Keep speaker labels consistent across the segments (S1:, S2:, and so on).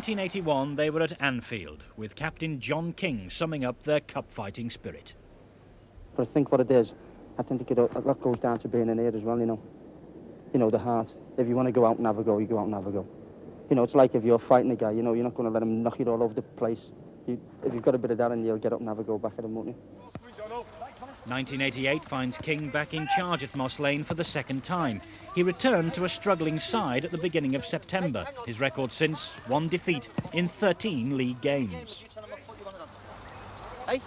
S1: 1981 they were at Anfield, with captain John King summing up their cup-fighting spirit.
S2: But I think what it is, I think a lot goes down to being in here as well, you know. You know, the heart. If you want to go out and have a go, you go out and have a go. You know, it's like if you're fighting a guy, you know, you're not going to let him knock you all over the place. If you've got a bit of that in you, you'll get up and have a go back at him, won't you?
S1: 1988 finds King back in charge at Moss Lane for the second time. He returned to a struggling side at the beginning of September. His record since, one defeat in 13 league games.
S3: Hey,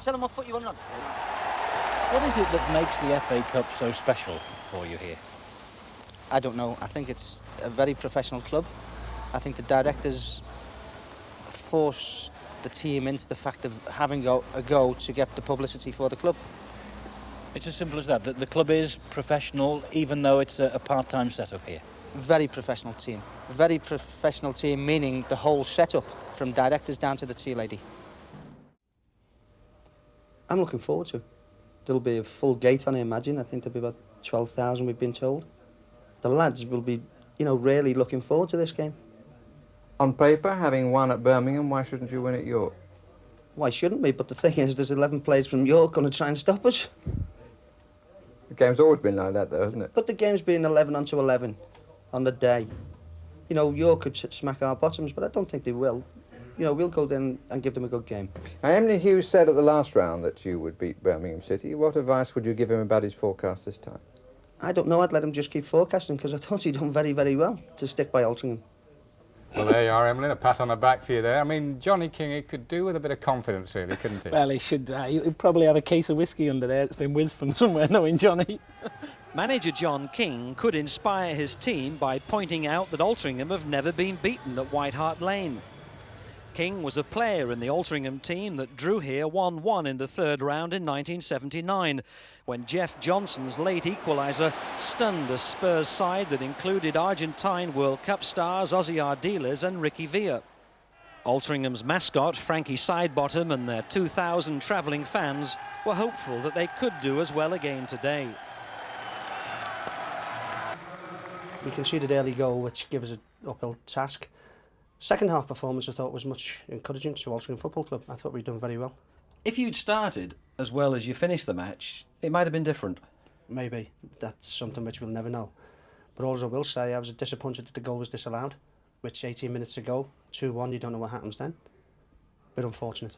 S3: tell them what foot you want on.
S4: What is it that makes the FA Cup so special for you here?
S3: I don't know. I think it's a very professional club. I think the directors force the team into the fact of having a go to get the publicity for the club.
S4: It's as simple as that. The club is professional, even though it's a part-time setup here.
S3: Very professional team. Very professional team, meaning the whole setup, from directors down to the tea lady.
S2: I'm looking forward to it. There'll be a full gate on, I imagine. I think there'll be about 12,000, we've been told. The lads will be, you know, really looking forward to this game.
S5: On paper, having won at Birmingham, why shouldn't you win at York?
S2: Why shouldn't we? But the thing is, there's 11 players from York going to try and stop us.
S5: The game's always been like that, though, hasn't it?
S2: But the game's been 11 onto 11 on the day. You know, York could smack our bottoms, but I don't think they will. You know, we'll go then and give them a good game.
S5: Now, Emily Hughes said at the last round that you would beat Birmingham City. What advice would you give him about his forecast this time?
S2: I don't know. I'd let him just keep forecasting because I thought he'd done very, very well to stick by Altrincham.
S6: Well, there you are, Emily. A pat on the back for you there. I mean, Johnny King, he could do with a bit of confidence, really, couldn't he?
S7: Well, he should. He'll probably have a case of whiskey under there. It's been whizzed from somewhere, knowing Johnny.
S1: Manager John King could inspire his team by pointing out that Altrincham have never been beaten at White Hart Lane. King was a player in the Altrincham team that drew here 1-1 in the third round in 1979, when Jeff Johnson's late equaliser stunned a Spurs side that included Argentine World Cup stars Ozzy Ardiles and Ricky Villa. Altrincham's mascot, Frankie Sidebottom, and their 2,000 travelling fans were hopeful that they could do as well again today.
S2: We conceded early goal, which gave us an uphill task. Second half performance, I thought, was much encouraging to Altrincham Football Club. I thought we'd done very well.
S4: If you'd started as well as you finished the match, it might have been different.
S2: Maybe. That's something which we'll never know. But all I will say, I was disappointed that the goal was disallowed, which 18 minutes ago, 2-1, you don't know what happens then. Bit unfortunate.